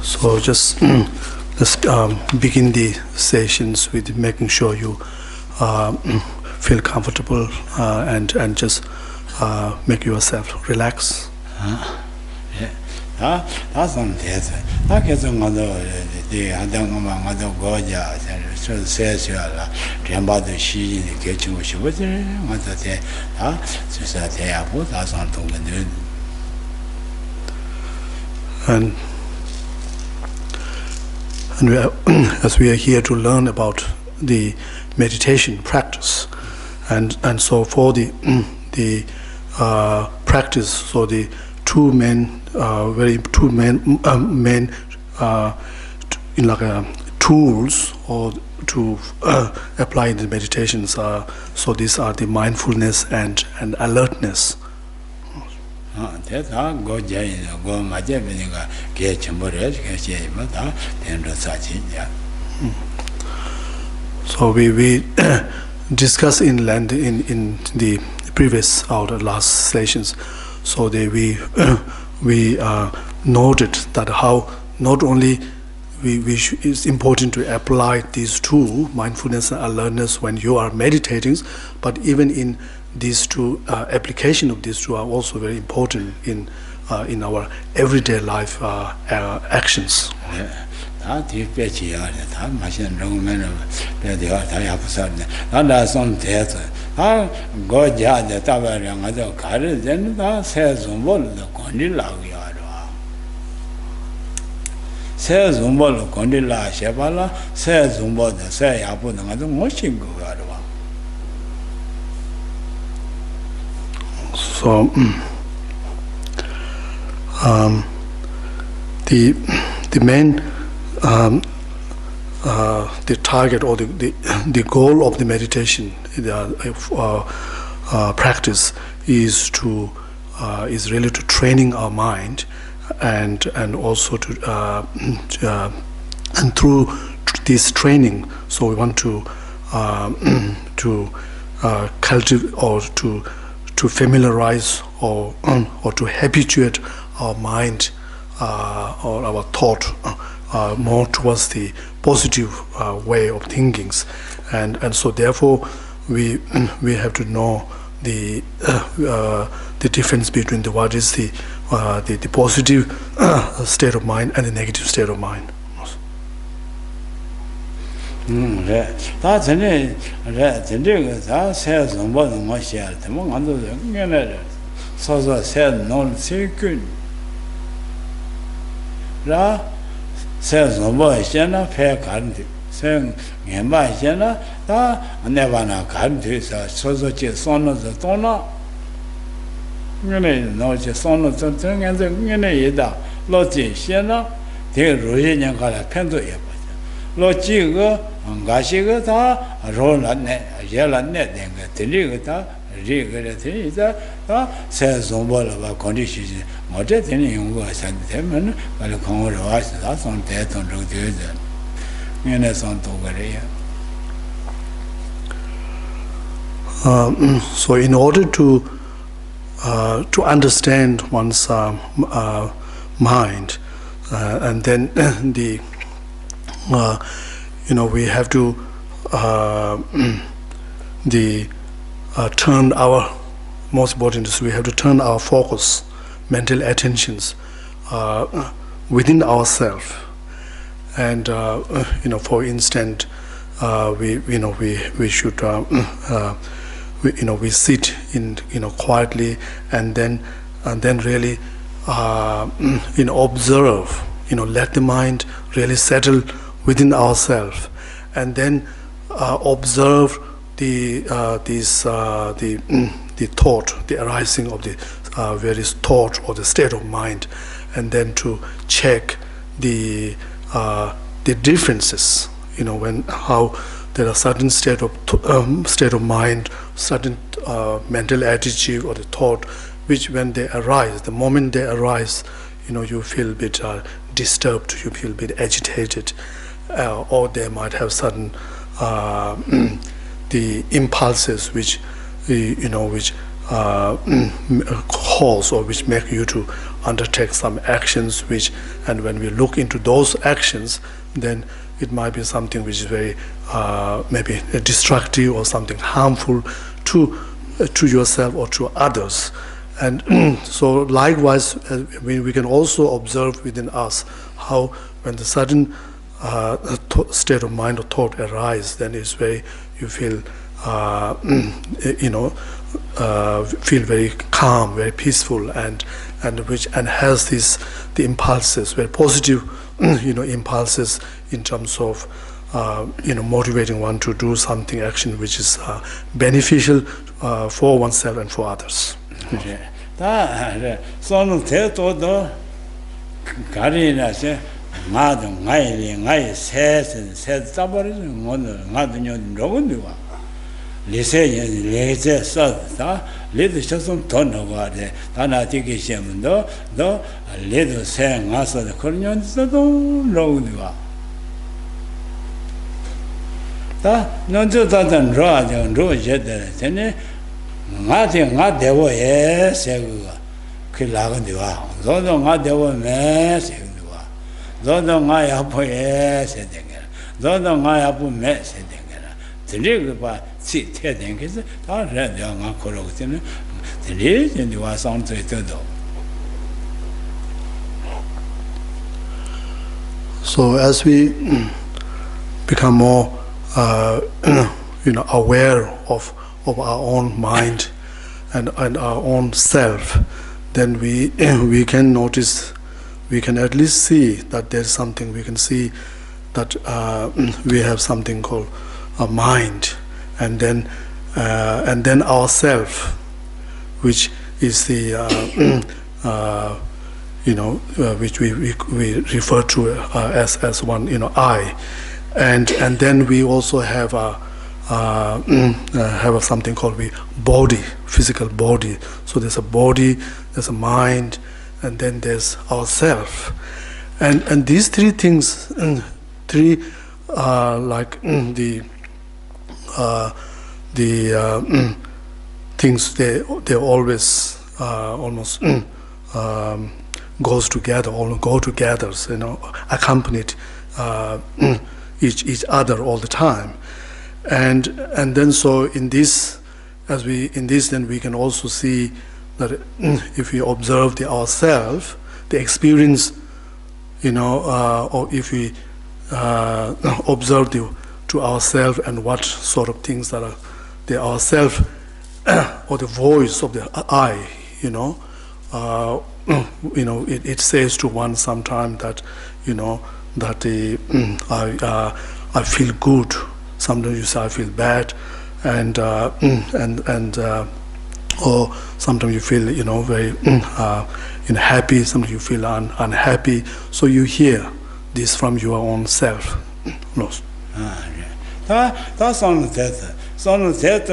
So just let's begin the sessions with making sure you feel comfortable and just make yourself relax. That's on theatre. I get on the other Goja, so says you are about the she in the kitchen, which was there. What the day, just that they have put us on to do. And we are, as we are here to learn about the meditation practice, and so for the practice, so the two main in like tools or to apply the meditations. So these are the mindfulness and alertness. So we discussed in the previous or the last sessions. So we noted that how not only it's important to apply these two, mindfulness and alertness, when you are meditating, but even in these two, application of these two are also very important in our everyday life actions. So the main the target or the goal of the meditation practice is really to training our mind and also to and through this training, so we want to cultivate or to familiarize or to habituate our mind or our thought more towards the positive way of thinking, and so therefore we have to know the difference between what is the positive state of mind and the negative state of mind. That's it. That's it. That says on what my share. The one so said no second. La says no boy, Jenna, fair country. Saying, Yamba, Jenna, never na country, so son of the donor. No, just son of the thing and the Yeda, Loti, Siena, the Rosian got a pen to you. Lochiga, Gashiga, roll net, yellow net, and the Ligata, Rigata, says on board of our conditions. What did any young boy send them, and the Congo was that's on death on the other. So in order to understand one's mind, and then we have to turn our most important is we have to turn our focus, mental attentions within ourselves. And for instance, we should we sit in quietly and then really observe, let the mind really settle within ourselves, and then observe the thought, the arising of the various thought or the state of mind, and then to check the differences, when how there are certain state of mind, certain mental attitude or the thought, which when they arise, the moment they arise, you feel a bit disturbed, you feel a bit agitated, or they might have certain the impulses which which cause or which make you to undertake some actions and when we look into those actions, then it might be something which is very maybe destructive or something harmful to yourself or to others. And so likewise we can also observe within us how when the sudden state of mind or thought arise, then it's very, you feel feel very calm, very peaceful, and has the impulses, very positive impulses in terms of motivating one to do something, action which is beneficial for oneself and for others. So as we become more aware of our own mind and our own self, then we can notice, we can at least see that there's something, we can see that we have something called a mind, and then ourself, which is the which we refer to as one I, and then we also have something called the body, physical body. So there's a body, there's a mind, and then there's ourself, and these three things, things, they always almost goes together, or go together, accompanied each other all the time, and then so in this, then we can also see that if we observe ourselves, the experience, or if we observe to ourselves and what sort of things that are the ourself or the voice of the I, it says to one sometime that that I feel good. Sometimes you say I feel bad, and or sometimes you feel very happy. Sometimes you feel unhappy. So you hear this from your own self. No. That's on that. Son that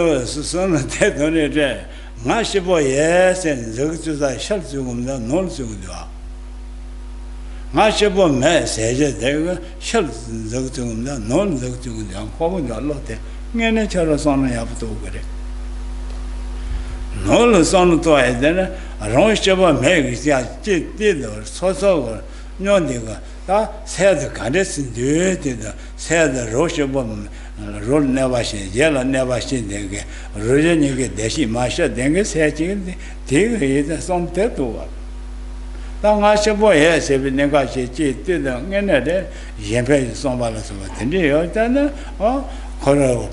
yes, and those I shall do no Mashabo message, they were shall look to them, no look to them, forward a lot. Nanachara son I have to over it. No son to I then, a Roshaba makes the did or so, no nigger. That said the goddess did, said the Roshaba. Roll never seen, yellow never seen the Rojan you get Deshi Masha, Dengus hatching, take it some tattoo. Long as a boy has a negotiate to the end, Yampe somebody of the day, or Coro,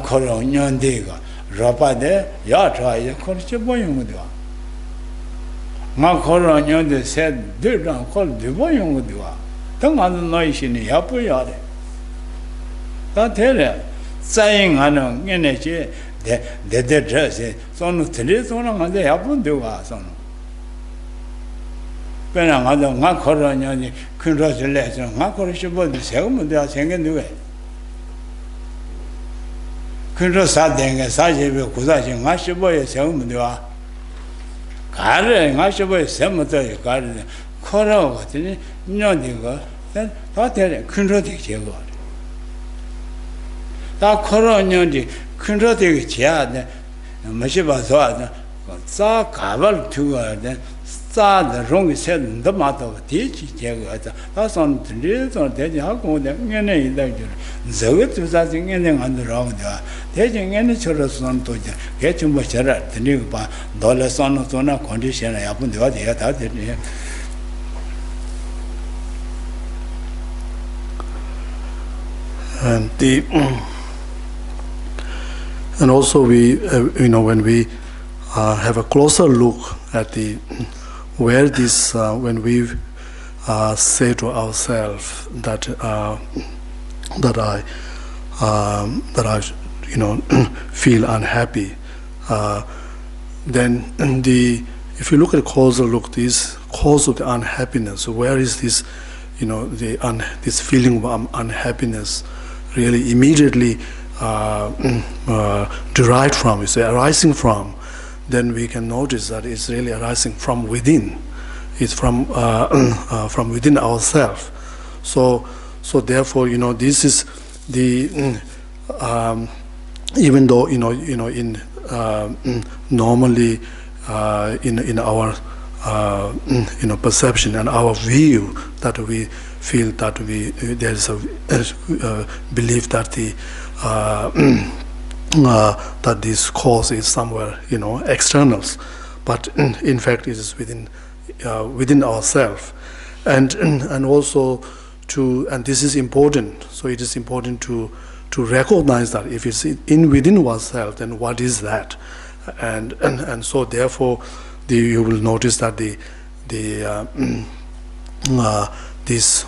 Coro, Nyon Diga, Rapa there, Yatra, Corcha Boyum. Macoro Nyon said, do not call the Boyum. Don't undernoise in the upper yard. That saying, I know, energy, the dress, son of Telephone on the apple do us on. When I had a macro on the congratulations, macro should be the same, they are saying do it. Congratulating a Saji, Kuzaji, Mashaboy, Selma, do are. Carry, Mashaboy, Cemetery, Garden, Coro, no digger. then that control the jego. That coronity control the chia, Mashiba Zoa, Sa Kaval to then Sa the wrong said the matter of teach jego. That's on the reason that you have gone any lecture. So it was nothing anything on the wrong there. Taking any children to get too much the new dollar son of Zona condition. I happened to that. And the and also we when we have a closer look at the where this when we say to ourselves that I feel unhappy, then if you look at the causal look, this cause of the unhappiness, where is this this feeling of unhappiness really immediately derived from, arising from, then we can notice that it's really arising from within. It's from within ourselves. So therefore, this is the even though in normally in our perception and our view, that we feel that there is a belief that that this cause is somewhere externals, but in fact it is within ourselves, and also and this is important. So it is important to recognize that if it's within oneself, then what is that, and so therefore you will notice that this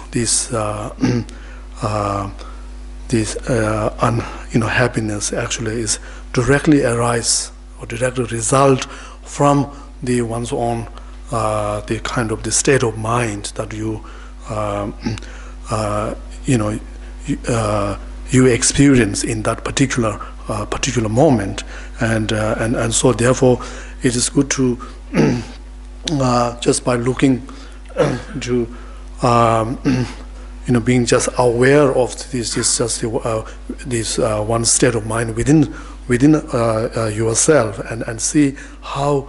happiness actually is directly arise or directly result from one's own the kind of the state of mind that you experience in that particular moment, and so therefore it is good to just by looking to being just aware of this one state of mind within yourself, and see how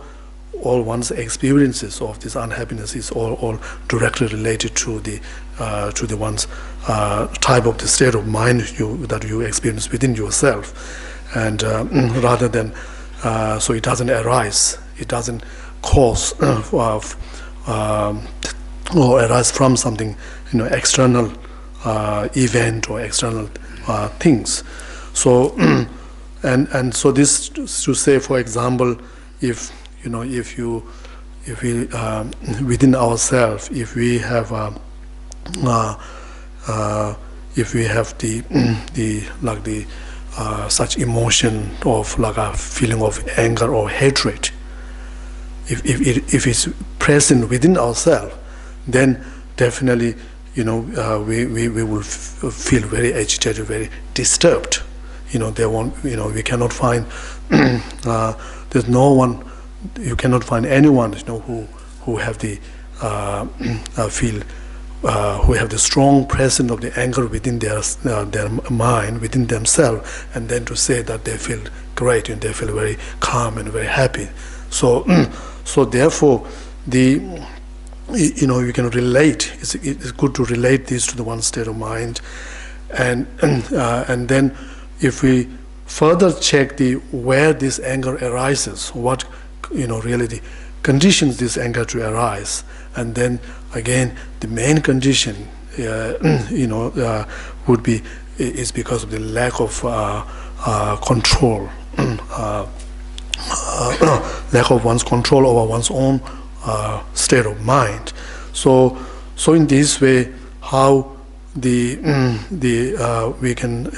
all one's experiences of this unhappiness is all directly related to the one's type of the state of mind that you experience within yourself, and rather than so it doesn't arise, it doesn't cause or arise from something external event or external things. So and so this to say, for example, if we within ourselves, if we have the such emotion of like a feeling of anger or hatred, if it's present within ourselves, then definitely we will feel very agitated, very disturbed. They won't. We cannot find. There's no one. You cannot find anyone who have the feel who have the strong presence of the anger within their mind, within themselves, and then to say that they feel great and they feel very calm and very happy. So so therefore you can relate. It's good to relate this to the one state of mind, and then if we further check where this anger arises, what really the conditions this anger to arise, and then again the main condition would be is because of the lack of control, lack of one's control over one's own state of mind. So in this way, how we can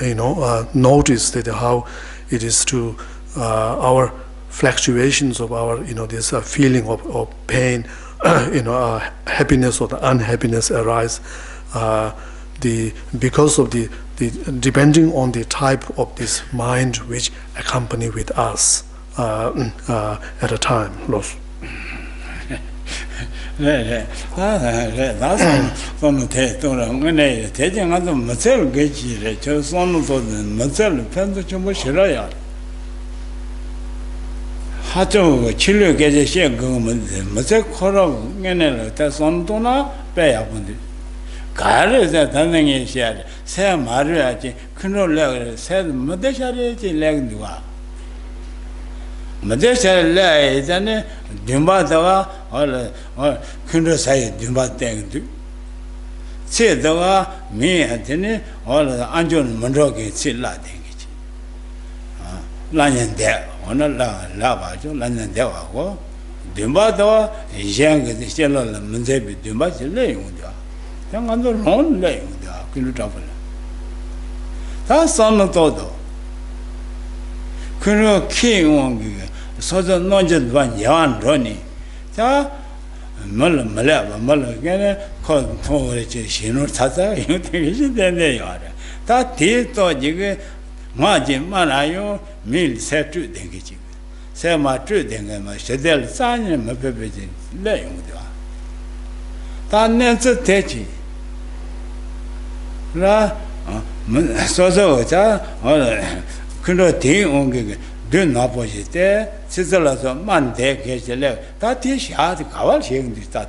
notice that how it is to our fluctuations of our this feeling of pain, happiness or the unhappiness arise because of the depending on the type of this mind which accompany with us at a time. that's on the test. When they taking on the Marcel Gachi, just one of the Marcel Pensacola. Hato, Chile Geshe Doga, Marcel Coro, and that's on Dona, pay up on it. Gare that nothing is shared. Say Maria, Kuno Leg, said Madeshari Leg Dua. Madeshari Leg, then Dumba Dawa, or Kuno say Dumba Deng. Say Dawa, me and Tini, all the Anjon Mondrogi, Silla Dengich. Lanyan there, on a lava, Lanyan Dewa, Dumba Dawa, young, the Stella, Munzebi, Dumba, laying. Under long lay with the Kulu. That's on the todo. Kulu king won't so the not just one yarn running. Ta Mulla Malava, Mulla again, called Torichi, Shino Tata, you think it's then they are. That tea thought you get Margin Manayo, meal set to Dengichi. Say my true Dengama, Shadel, San and my pepper laying with you. That never techi. La so couldn't think on do not push it there, Sizzles of Monday catch the leg. That is hard to cover shaking the start.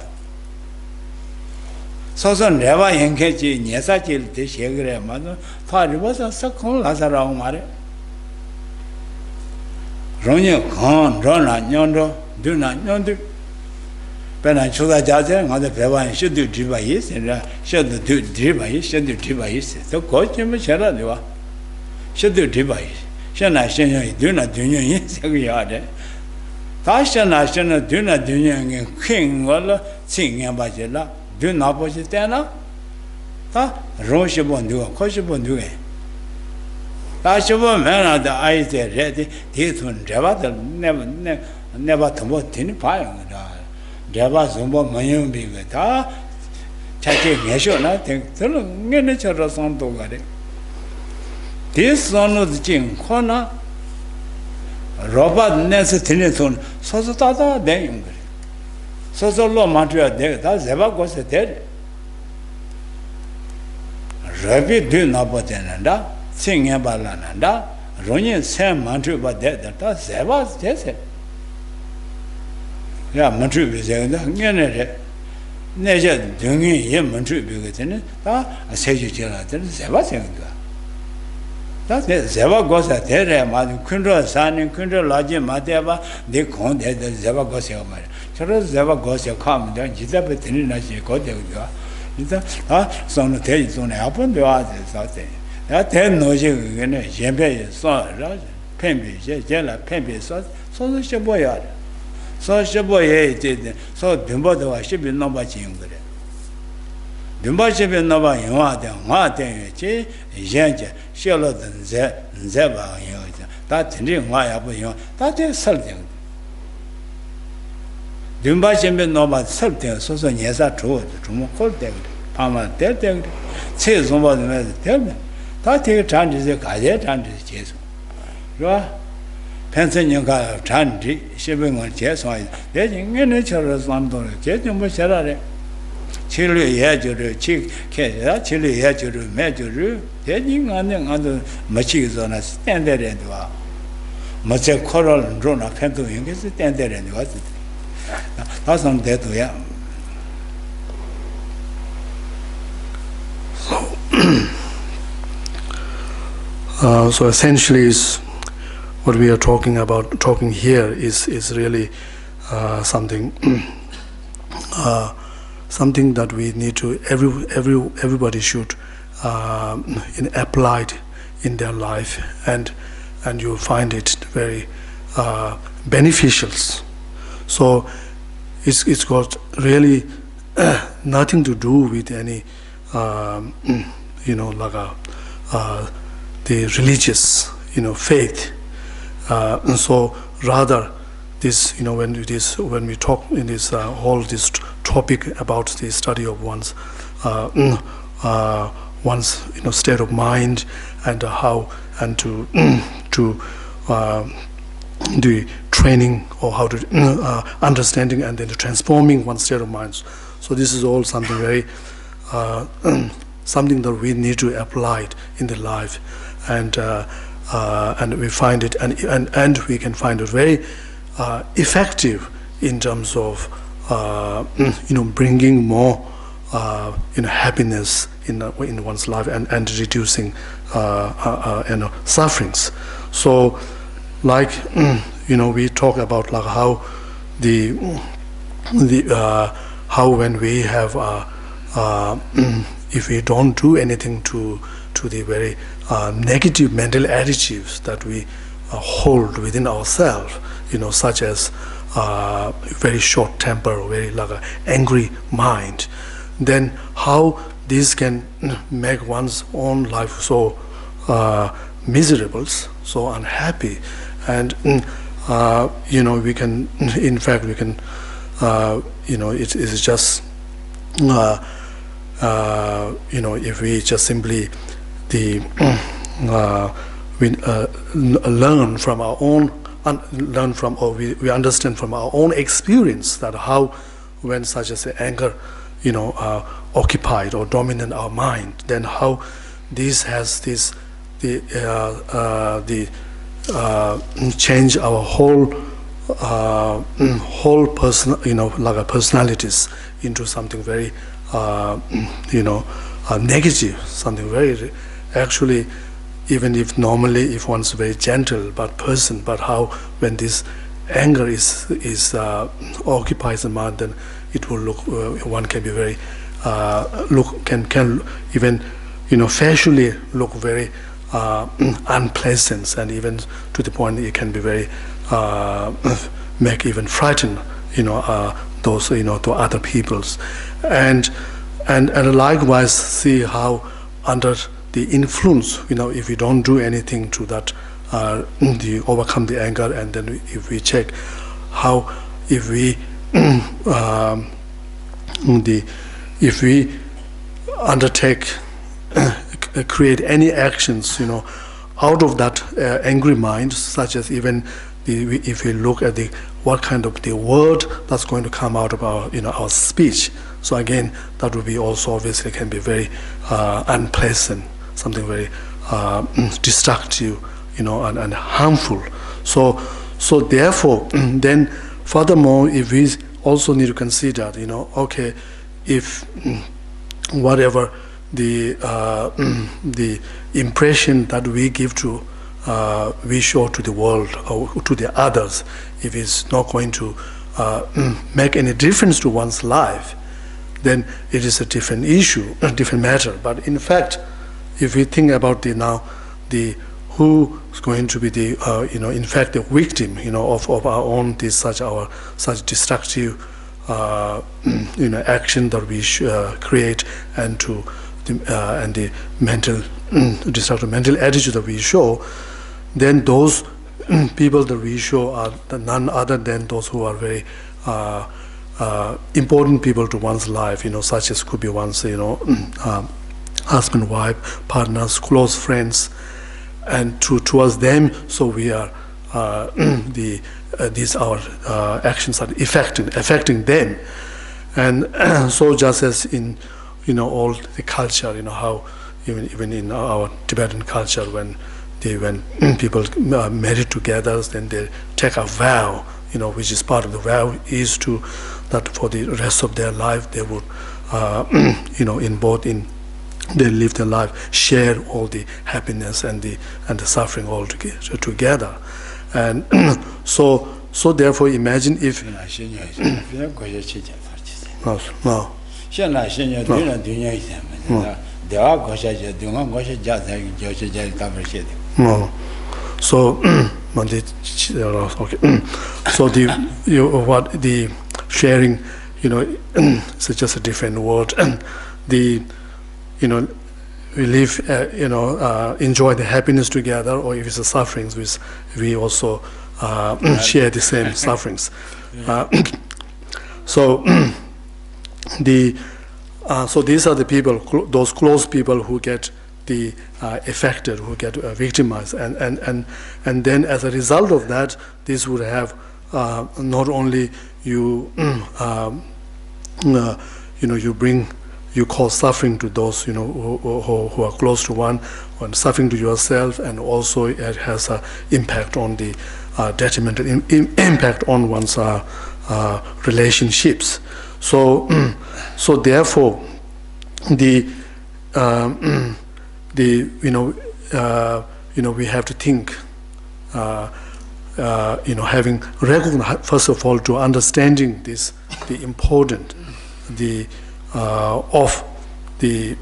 So never engage in Yesachil, the Shagre mother, thought it was a second Lazaro Mare. Ronyo con, Rona, Yondo, do not yonder. When I show that other Peva should do device and should do device, should do device. So, coach him a shadow. Should do device. Shall I do not do you in yard? Fashion I shall not do not do you king or singing about your love. Do not push it down. Ah, Roshabon do a coachable do it. Fashion man at the eyes there ready, this one, Java never to what tin pie. Java Zumba Mayum be with her. Taking measure, nothing. Tell him, get a son to get it. This son of the Jim Corner Robert Nesson, so the Tata, then so the law Montreal there, that's ever goes a dead. Rabbi do not but ananda, sing about Lananda, Ronian Sam Montreal but dead, that's ever says. Yeah, Montreal is a Nature doing him Montreal because in it, I say you tell her, there's ever saying that. That's it, Zeva goes at there, Madame Kundra, San and Kundra, Lodge, Mateva, they can't get the Zeva goes your man. So Zeva goes your come, then she's up at any night she got there. Some tell you don't happen to others out there. That 10 noisy in a champagne, so Pemby, Jella, Pemby, so the Shaboyard. So Shaboy did, so Dumbo should be no much younger. Dumbo should be no one you are there, Martin, Jenja, Charlotte, Zeba, that ring why up you, that is something. Dumba should be no but something, so yes, I told you, cold dead, Pama dead, say somebody tell me. That take chances, a cadet and chase. Pennsylvania Chandy, shipping on chess, getting any children's London, getting much salary. Chili had your chick, chili had your major, getting under machines on a standard and much a coral and drawn up pencil, you get standard and what's it? That's on that way. So essentially is what we are talking here is really something something that we need to everybody should applied in their life, and you find it very beneficial. So it's got really nothing to do with any the religious faith, and so rather this when we talk in this whole this topic about the study of one's state of mind and how and to training or how to understanding and then transforming one's state of mind. So this is all something very something that we need to apply it in the life, and we find it and we can find it very effective in terms of bringing more happiness in one's life and reducing sufferings. So like we talk about like how how when we have if we don't do anything to the very negative mental attitudes that we hold within ourselves, such as very short temper, very like an angry mind, then how this can make one's own life so miserable, so unhappy, and we can, in fact, we can, it is just, if we just simply learn from our own, we understand from our own experience that how when such as anger, occupied or dominant our mind, then how this has this change our whole person, like a personalities into something very negative, something very actually, even if normally if one's very gentle but how when this anger is occupies the mind, then it will look one can be very can even facially look very unpleasant, and even to the point it can be very make even frighten those to other peoples, and likewise see how under the influence, if we don't do anything to that, overcome the anger, and then if we check how if we if we undertake create any actions, out of that angry mind, such as even if we look at what kind of the word that's going to come out of our our speech. So again, that will be also obviously can be very unpleasant, something very destructive, and harmful. So therefore, then furthermore, if we also need to consider, okay, if whatever the impression that we give to we show to the world or to the others, if it's not going to make any difference to one's life, then it is a different issue, a different matter. But in fact, if we think about who is going to be the in fact the victim of our own such destructive action that we create, and the mental destructive mental attitude that we show, then those people that we show are none other than those who are very important people to one's life, such as could be one's husband, wife, partners, close friends, and towards them. So we are these our actions are affecting them, and so just as in all the culture, how even in our Tibetan culture, when people marry together, then they take a vow, which is part of the vow is that for the rest of their life they would they live their life, share all the happiness and the suffering all together. And so therefore imagine if so so the sharing, it's just a different word, and we live enjoy the happiness together, or if it's the sufferings, we also share the same sufferings. So so these are the people, those close people who get the affected, who get victimized, and then as a result of that, this would have not only you you cause suffering to those who are close to one, and suffering to yourself, and also it has an impact on the detrimental impact on one's relationships. So therefore we have to think, having recognized, first of all, to understanding this, the important, of the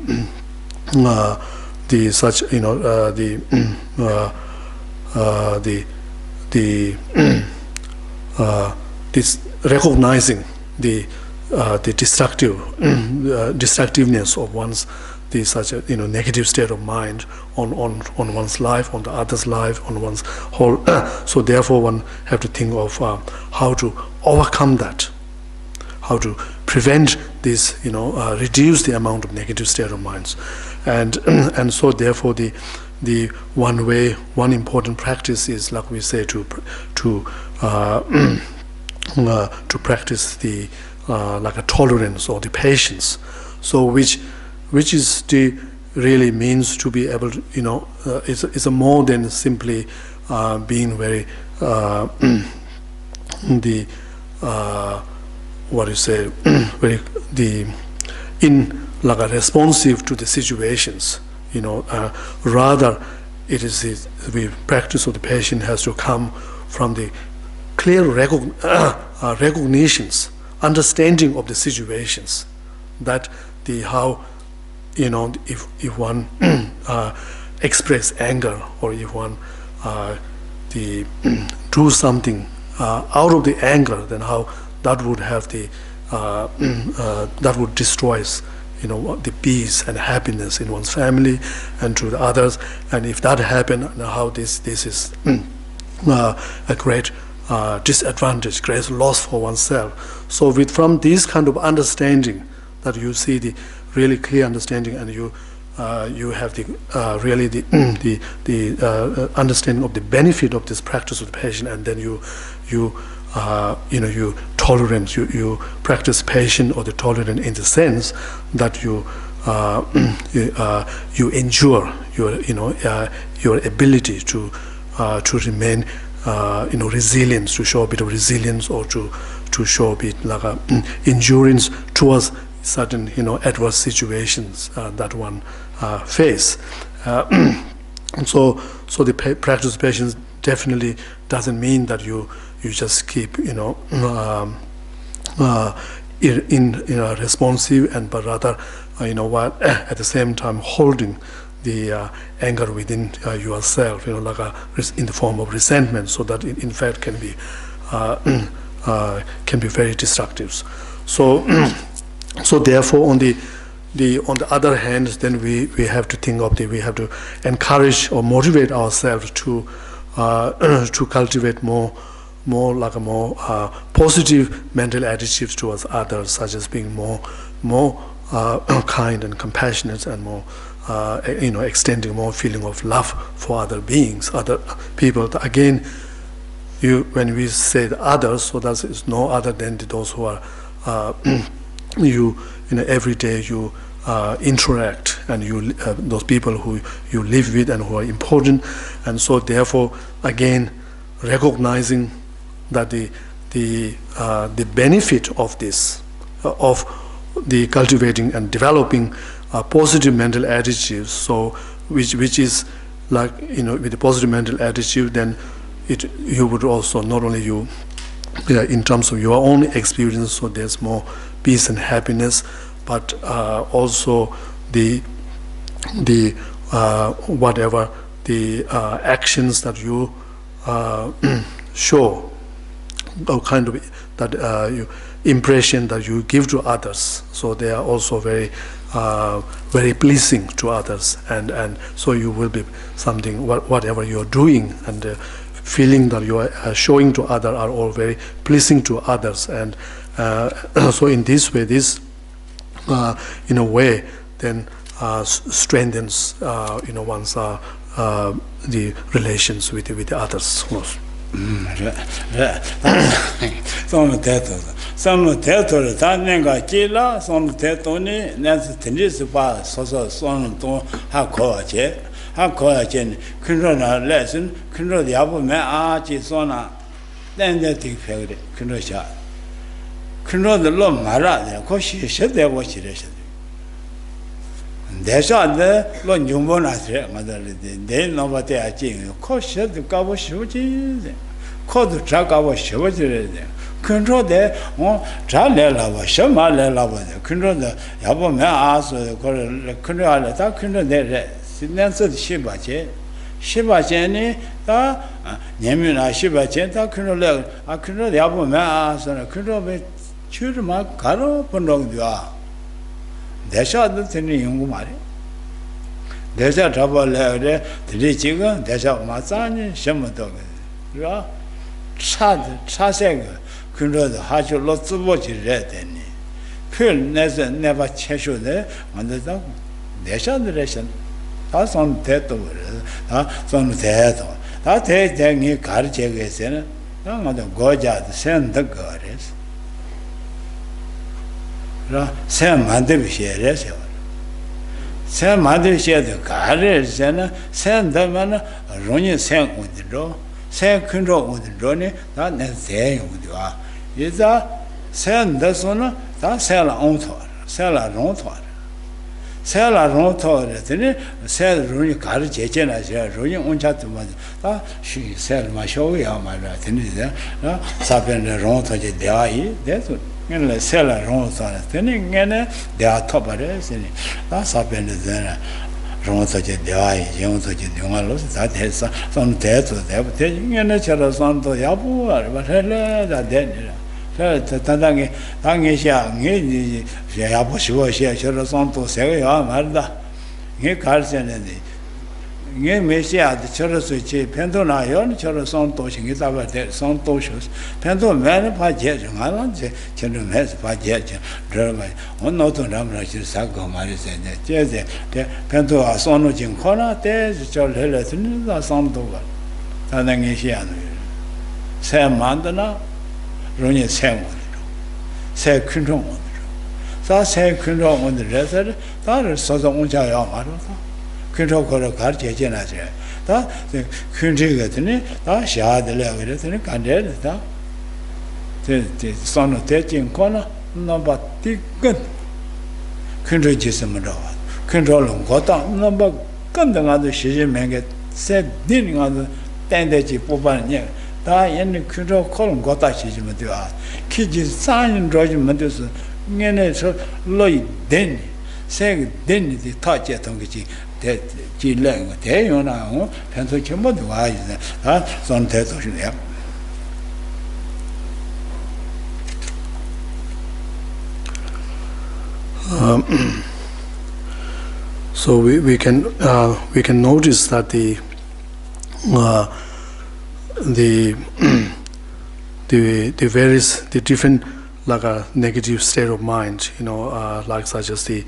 such this recognizing the destructiveness of one's such a negative state of mind on one's life, on the other's life, on one's whole. So therefore, one have to think of how to overcome that, how to prevent this, reduce the amount of negative state of minds, and so therefore the one important practice is, like we say, to practice the like a tolerance or the patience. So which is the really means to be able to, it's a more than simply being very what you say, very like a responsive to the situations. Rather, it is the practice of the patient has to come from the clear recognitions, understanding of the situations, that how if one express anger, or if one do something out of the anger, then how that would have that would destroy the peace and happiness in one's family and to the others. And if that happened, how this is a great disadvantage, great loss for oneself. So from this kind of understanding, that you see the really clear understanding, and you have the really the understanding of the benefit of this practice of the patient, and then you tolerance, you practice patience or the tolerance in the sense that you endure your ability to remain resilience, to show a bit of resilience, or to show a bit like endurance towards certain adverse situations that one face. So the practice of patience definitely doesn't mean that you just keep responsive, but rather at the same time holding the anger within yourself, like in the form of resentment, so that it in fact can be very destructive. So so therefore, on the other hand, then we have to think of we have to encourage or motivate ourselves to cultivate more positive mental attitudes towards others, such as being more kind and compassionate, and more extending more feeling of love for other beings, other people. Again, when we say the others, so that is no other than those who are every day you interact, and those people who you live with and who are important. And so therefore, again, recognizing that the benefit of this, of the cultivating and developing positive mental attitudes, so which is like with the positive mental attitude, then you would also not only in terms of your own experience, so there's more peace and happiness, but also the whatever the actions that you show, or kind of that impression that you give to others, so they are also very pleasing to others, and so you will be something, whatever you're doing and the feeling that you are showing to others are all very pleasing to others. And so in this way, in a way, then strengthens one's the relations with the others. Sono teto tanenga chila sono teto ni nas tenis pa sono to hakoache kunro na lesson kunro yabu me a chi sona dende ti fegre kunro sha kunro de lo mara de ko shi de wo chi re shi de sha de lo nyumbo na se ma de no ba te a chi ko shi de ka bo shi ji 코드 자가와 쉬어지래 컨트롤데 잘내라와 셔말내라와 컨트롤데 야보면 아서 그걸 컨트롤에 다 컨트롤데 신년서 시바제니 다 내면아 시바제 다 컨트롤에 컨트롤 야보면 아서 컨트롤에 추르마 가로 번동도야 대샤도 되는 연구 말이 대샤 잡아내래 들이 지금 대샤 마사니 셔모도 그래 차세가 그러다 하주 로츠보지래 되니 풀 내서 내가 채쇼네 만들다 내셔드레션 다 손대도 다 손대도 다 대쟁이 가르쳐게서는 나도 고자도 센더 거래서 라 세만데비셔래서 세만데비셔도 가르쳐서는 센더만 론이 생운들로 세 큰로 오늘로네 다 내세 오디와 이자 센더서는 다 세라 온토 세라 론토 세라 론토르더니 세 론이 가르제제나서 론이 온자도 다시 세르마 쇼야 말라 되는데 사변의 론토제 대화이 대소 근데 세라 론토는 되는 게네 대화 토바레스니 다 사변의 ronsoje deai yonsoje dungalo sa desa son teto de ngene chara santo yabu ba hele da denira sa tandange tange sha nge yabu shiwa sha chara santo se ya marda nge karjene de nge mesia de chara suchi pendo na yo chara santo shingi da ba de santo shos pendo men pa je ngala je chendo mes pa je drama onno to ramra shi sa go mari se ne je de pendo a sono jin khona de cho lele tin da santo ba ta na nge shi anu se mandana ronye se mo se kunjong mo sa se kunjong mo de re da so so on ja ya ma ro 컨트롤 걸어 가르쳐지나지 다 컨트롤 같으니 다 샤들려 그랬더니 간대다 제 선을 대진 거나 넘버 띠근 컨트롤 지스면로 컨트롤은 거다 넘버 건강하도 시즌맹게 세 딘가도 땡대지 뽑아내 다 얘는 컨트롤 콜은 거다 시즌면 돼요 키지 사인 로즈면 돼서 얘네서 로이 된 세 된이 타제 동기지 지랭 대요나 편서 전부도 와야 아 선대도시네요. So we can notice that the various different like a negative state of mind, like such as the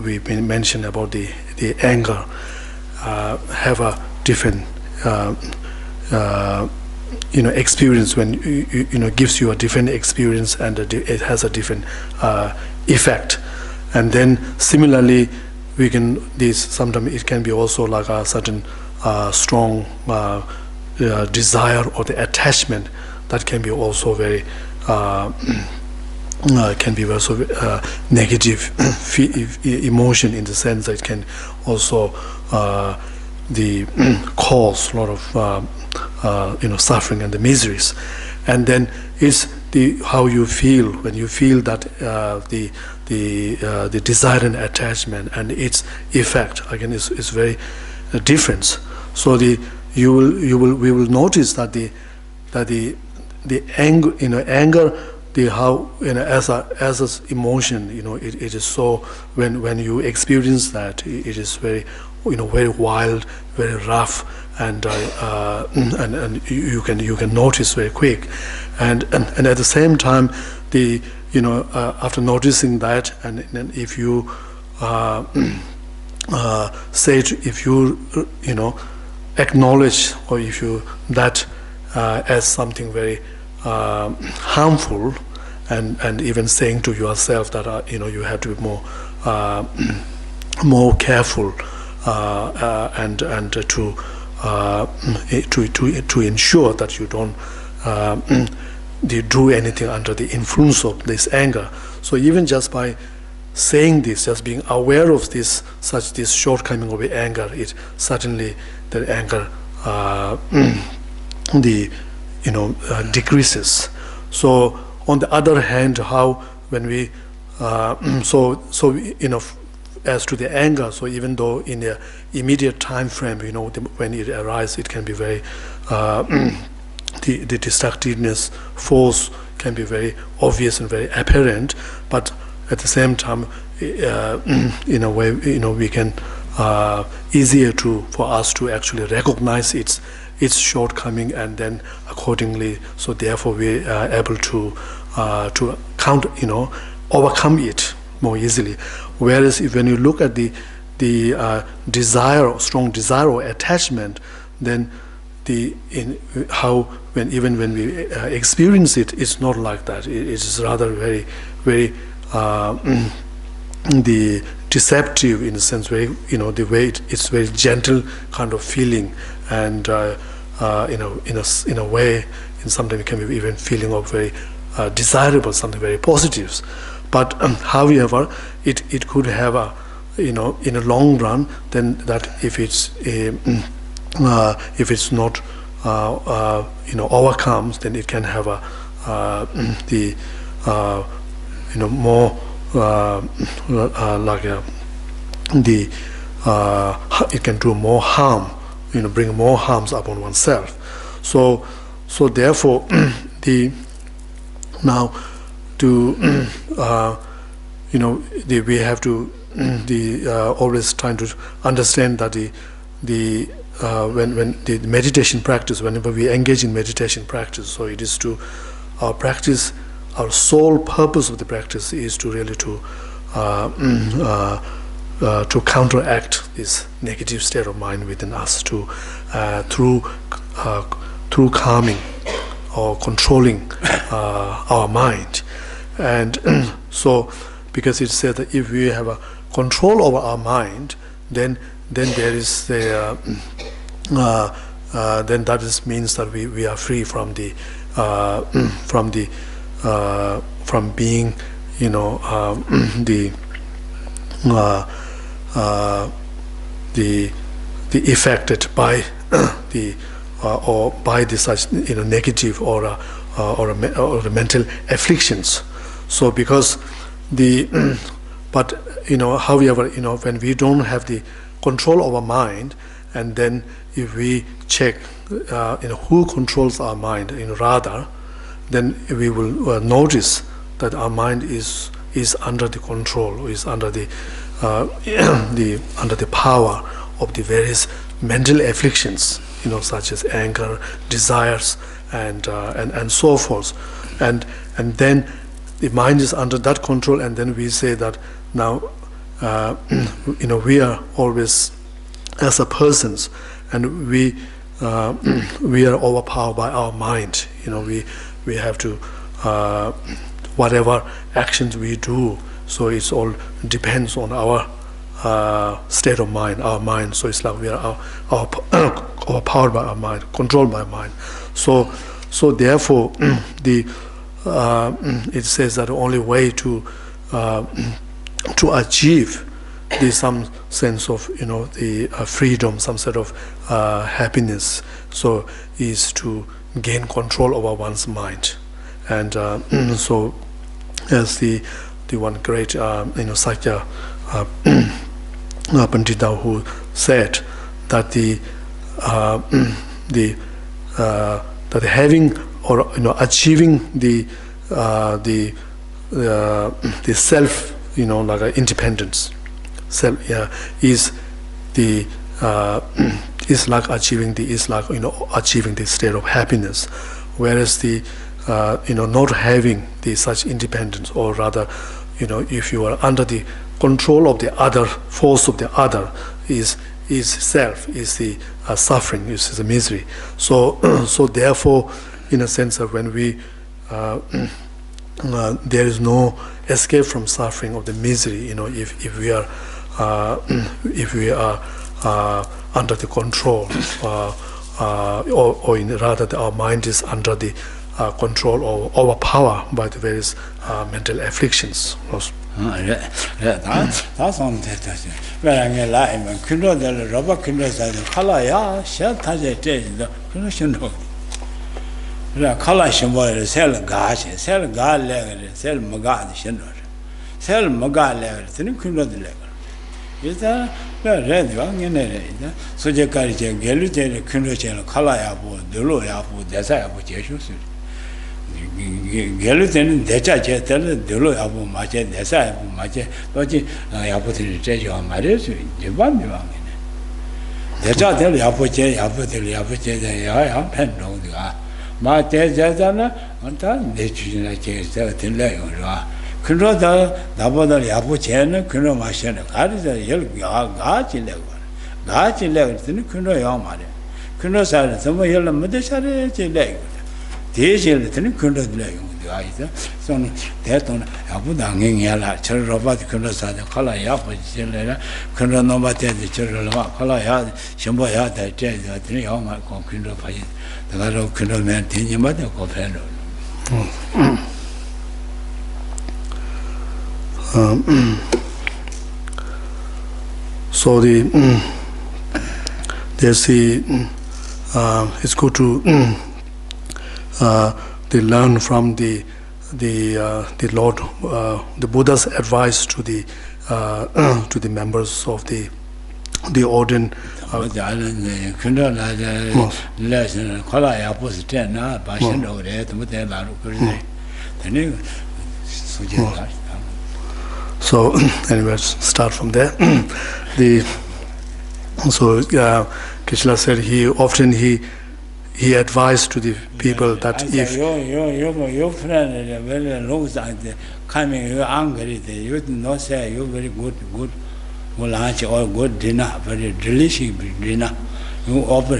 we mentioned about the anger have a different experience when gives you a different experience, and it has a different effect. And then similarly we can sometimes it can be also like a certain strong desire or the attachment that can be also very can be also negative emotion, in the sense that it can also cause a lot of suffering and the miseries. And then it's how you feel when you feel that the desire and attachment and its effect again is very different. So we will notice that the anger, how as a emotion, it is so when you experience that, it is very very wild, very rough, and you can notice very quick, and at the same time after noticing that, and if you say if you acknowledge, or if you that as something very harmful, and even saying to yourself that you have to be more careful, and to ensure that you don't do anything under the influence of this anger. So even just by saying this, just being aware of this shortcoming of the anger, it certainly the anger decreases. So on the other hand, how when we as to the anger, so even though in the immediate time frame, when it arises, it can be very the destructiveness force can be very obvious and very apparent, but at the same time, in a way, we can easier for us to actually recognize its shortcoming, and then accordingly, so therefore we are able to overcome it more easily. Whereas when you look at the desire, strong desire or attachment, then when we experience it, it's not like that. It is rather very, very the deceptive, in a sense, very the way it's very gentle kind of feeling, and in a way, in sometimes it can be even feeling of very desirable, something very positive. But however, it could have a in a long run, then that if it's not overcomes, then it can have a more like it can do more harm, bring more harms upon oneself. So therefore now to we have to always trying to understand that when the meditation practice, whenever we engage in meditation practice, so it is to practice. Our sole purpose of the practice is to really to counteract this negative state of mind within us, through calming or controlling our mind. And so, because it said that if we have a control over our mind, then there is the then that means that we are free from being the affected by or by the such negative or mental afflictions. So because but however, when we don't have the control over mind, and then if we check who controls our mind, rather, then we will notice that our mind is under the control, is under the under the power of the various mental afflictions, such as anger, desires, and so forth, and then the mind is under that control, and then we say that now we are always as a persons, and we are overpowered by our mind. We have to whatever actions we do, so it's all depends on our state of mind, our mind. So it's like we are overpowered by our mind, controlled by our mind. So therefore it says that the only way to achieve some sense of the freedom, some sort of happiness, so is to gain control over one's mind. And so as the one great Sakya Pandita who said that that having or achieving the self, like independence, self, is like achieving achieving the state of happiness. Whereas the not having the such independence, or rather, if you are under the control of the other, force of the other is self, is the suffering, is the misery. So so therefore, in a sense of when we there is no escape from suffering of the misery, if we are under the control, or rather our mind is under the control or overpowered by the various mental afflictions. That's on that. When I lie, Kuno the rubber Kuno said, Kalaya, shall touch a day, the Kuno. Kala Shimbo, sell gash, sell gar leg, sell magad, shinner. Sell magad leg, then Kuno the leg. Is that red young in it? So you carry a gelute, Kuno, Kalaya, Dulu, Desire, which you should. Gelutin, Decha, Dulu, Abu Mache, Desa, Abu Mache, Logi, Yaputin, Tejo, Maris, Jibami. Decha, Yapuche, Yaputil, Yapuche, Yam Pendong, Mate Jazana, and then they choose like a certain leg. Kuno, Dabada, Yapuchen, Kuno Machine, Cards, a yellow Gachi leg. Gachi leg, then Kuno Yamare. Kuno said, some yellow Medicare leg. Teaching the Kuno leg. So that on Abu Danging Yala, Cherrobat Kunosa, the Kalaya, Kuno Nomate, the Cherroba, Kalaya, Shimboya, the Jay, the three Homa, Kuno Pay, the Lado Kuno man, Tinimata, Copendo. So there's it's good to they learn from the Lord, the Buddha's advice to the members of the ordained. So anyway, let's start from there. Kishla said he advised to the people that if your friend very looks like coming, you're angry, you do not say you're very good lunch or good dinner, very delicious dinner. You offer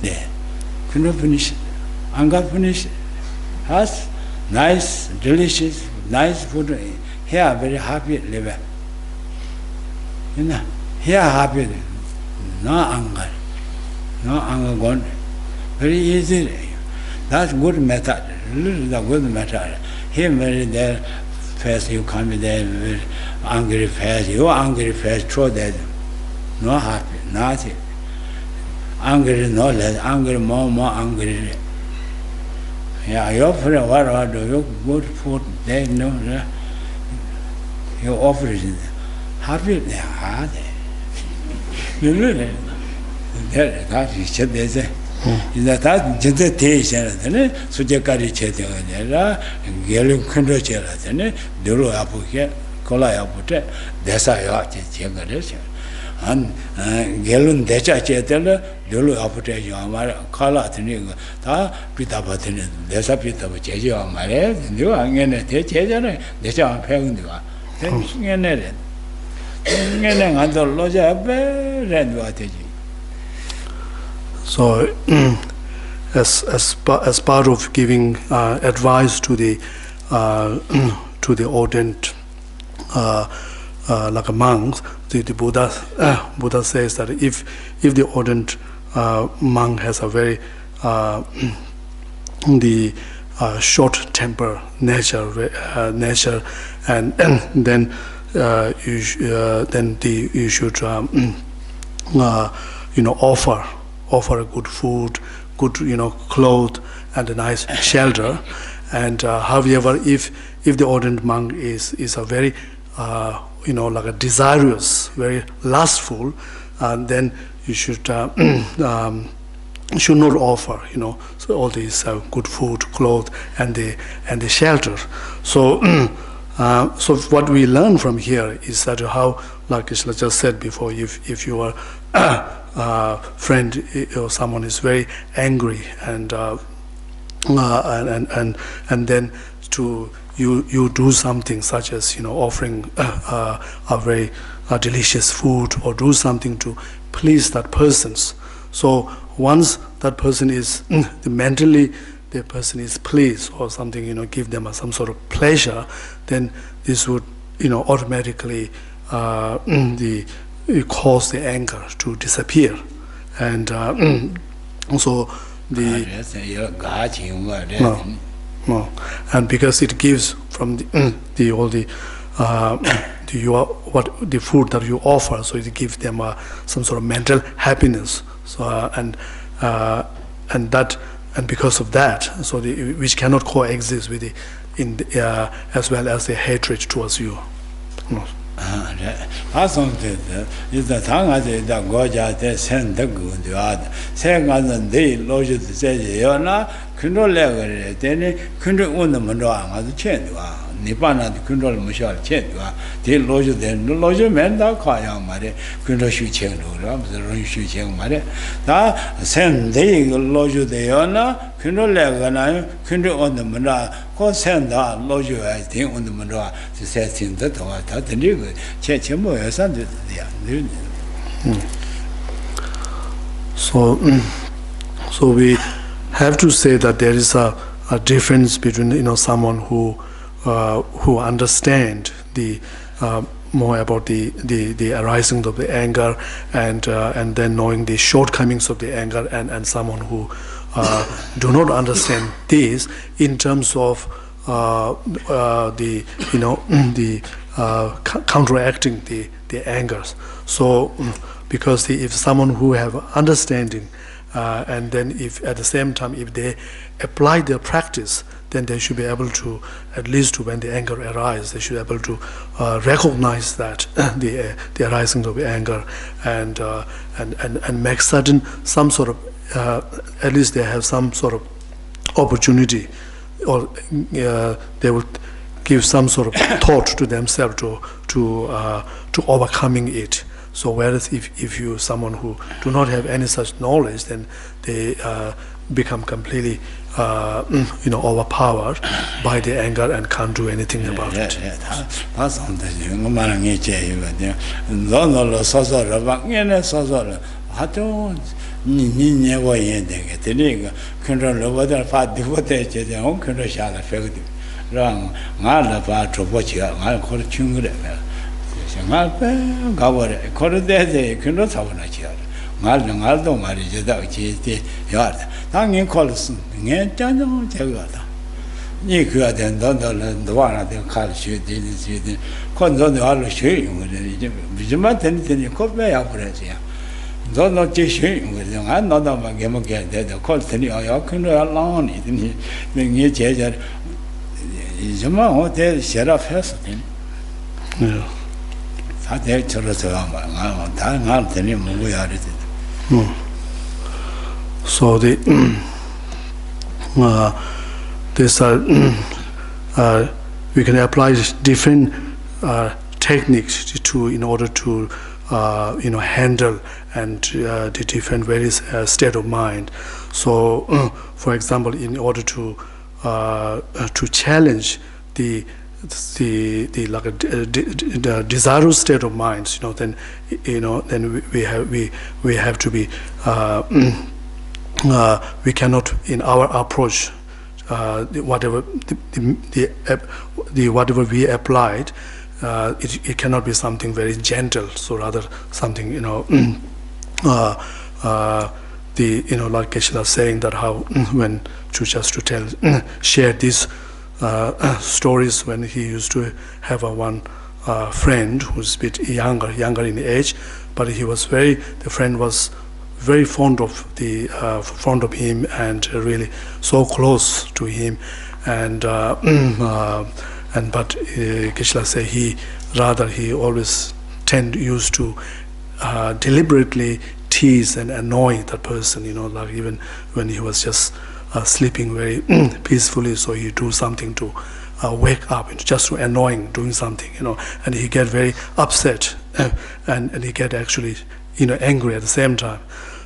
there. Could not finish. Anga finish. Has nice, delicious, nice food. Here very happy liver. Here happy. No anger gone. Very easy. That's good method. The good method. Here, very there, first you come there with angry face. You angry face, throw that. No happy, nothing. Angry, no less. Angry, more angry. Yeah, your friend, what do you good food? They know. You offer it. Happy, they are. You know that is said they say. Is that gentation, Sujekari Chetela, Gelu Kundrocella, Dulu Apuke, Kola Apute, Desa Chagaration, and Gelun Decha Chetela, Dulu Apute, Yamara, Kala Tiniga, Ta Pitapatin, Desa Pita, Chejo, Mare, you are in a Techa, Decha Pengua, then Generated. Getting under Loja, red wattage. So, as part of giving advice to the ordained like a monk, the Buddha says that if the ordained monk has a very short temper nature, and then you should offer a good food, good clothes, and a nice shelter. And however, if the ordained monk is a very like a desirous, very lustful, then you should not offer so all these good food, clothes, and the shelter. So so what we learn from here is that how, like Krishna just said before, if you are friend or someone is very angry and then you do something such as offering a very delicious food, or do something to please that person. So once that person is mentally, the person is pleased or something, give them some sort of pleasure, then this would automatically cause the anger to disappear. And also the and because it gives from the food that you offer, so it gives them some sort of mental happiness. So and because of that, so which cannot coexist with as well as the hatred towards you. Nipana control Michel Chen, the lodge then the lodge men that call young Mare, control shooting, the run shooting Mare. That send they lodge the honor, control Lagana, control on the Mara, call send that lodge I think on the Mara to set in that or that the new Chechamo as under So we have to say that there is a difference between someone who understand the more about the arising of the anger and then knowing the shortcomings of the anger, and someone who do not understand this in terms of counteracting the angers. So because if someone who have understanding and then if at the same time if they apply their practice, then they should be able to, at least when the anger arises, they should be able to recognize that the arising of the anger and make certain some sort of at least they have some sort of opportunity, or they will give some sort of thought to themselves to overcoming it. So whereas if you someone who do not have any such knowledge, then they become completely overpowered by the anger and can't do anything about it. 당연 콜스 네 짠좀 제거다 니 그야 된다는 도와라든 칼슈 디디디 건전도 알로 쉬용을 이제 무슨만 되는 코페야 그래지야 너너 제시 우리 안 너도만 개먹게 돼도 콜스니 어여 근로 알라니 니 네 제자 이제만 어때 셔라페스 네 사대 저러서 막 다른 안 되니 뭐야 그랬지 So this we can apply different techniques in order to handle and the different various state of mind. So, for example, in order to challenge the desirous state of mind, then we have to be. We cannot, in our approach, whatever whatever we applied, it cannot be something very gentle. So rather something like Geshe was saying that how when to share these stories when he used to have one friend who's a bit younger in age, but the friend was very fond of him and really so close to him, but Geshe say he always used to deliberately tease and annoy that person, like even when he was just sleeping very peacefully, so he do something to wake up, just to annoying, doing something, and he get very upset and he get actually angry at the same time.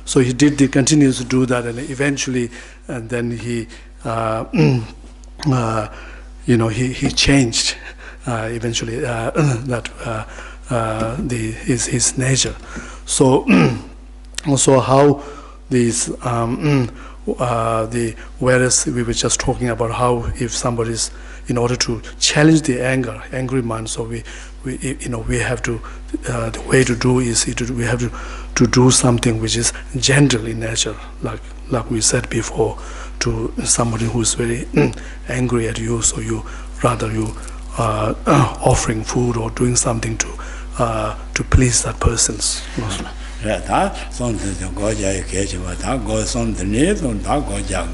So he continues to do that, and eventually, and then he he changed eventually his nature. So so how these whereas we were just talking about how if somebody's, in order to challenge the angry mind, so we have to the way to do is we have to do something which is gentle in nature, like we said before, to somebody who is very angry at you. So you offering food or doing something to please that person's. 다 손들 고자에 계시고 다 고손들이 다 고자고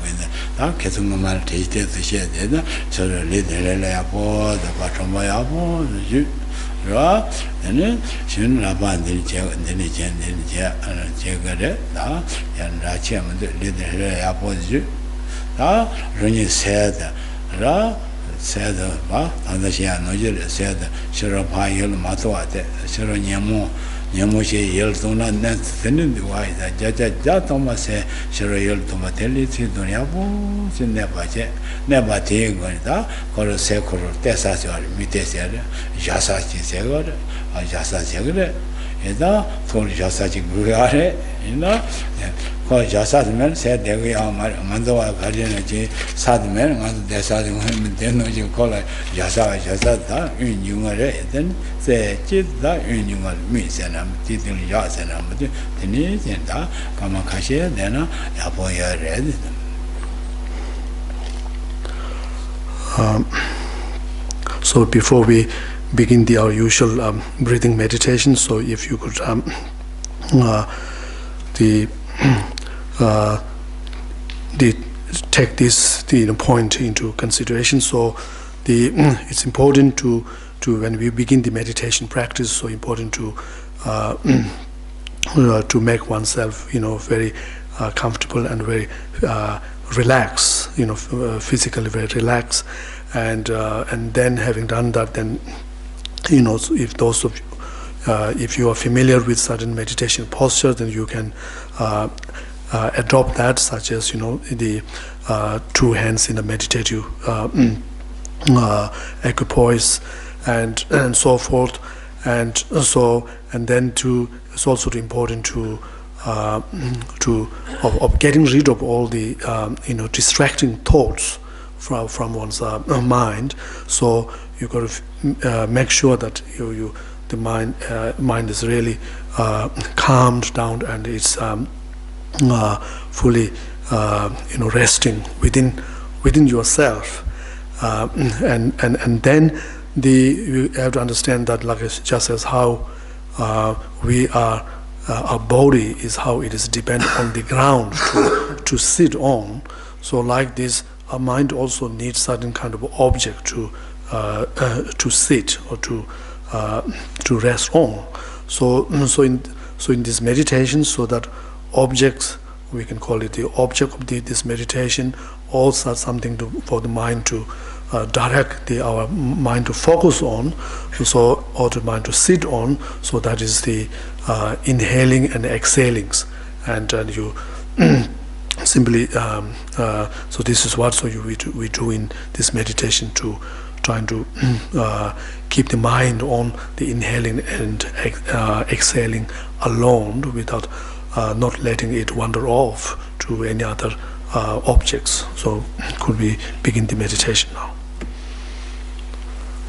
다 계속 말 대대서 해야 되나 저를 리들래야 보다 봐줘야 보지 라 얘는 신라반들 제가들이 제가래 다 연라 체험들 리들래야 보지 다 르니 세다 라 세다 봐 단다시야 너질 세다 싫어 봐요 맞도와대 싫어 녀모시 열동나 내는 와이다 자자자 도마세 싫어 열동마 텔리티 도냐고 진내바제 내바티 거다 거를 세코를 떼사서 밑에서 야사지 세거래 야사지 그래 에다 돌 야사지 그래래 이나 거 야사면 세 대고야 만도와 가리는지 사드면 만도 대사지 하면 되는 지 거라 야사다 윤중을 했던 세지다 윤중을 미세나 뒤들 야세나 뭐지 되니 된다 가만 가셔야 되나 야보야 래 So before we begin our usual breathing meditation, so if you could take this point into consideration. So it's important to when we begin the meditation practice, so important to make oneself very comfortable and very relaxed, physically very relaxed, and then having done that, then so if you are familiar with certain meditation posture, then you can adopt that, such as the two hands in a meditative equipoise and so forth, and then it's also important to getting rid of all the distracting thoughts from one's mind. So you got to make sure that the mind is really calmed down and it's fully resting within yourself, and then you have to understand that, like just as how we are, our body is how it is dependent on the ground to sit on. So like this, our mind also needs certain kind of object to sit or to rest on. So in this meditation, so that objects, we can call it the object of this meditation, also something for the mind to direct our mind to focus on, or the mind to sit on. So that is the inhaling and exhalings, and you simply so this is what we do in this meditation, to trying to keep the mind on the inhaling and exhaling alone, without not letting it wander off to any other objects. So could we begin the meditation now?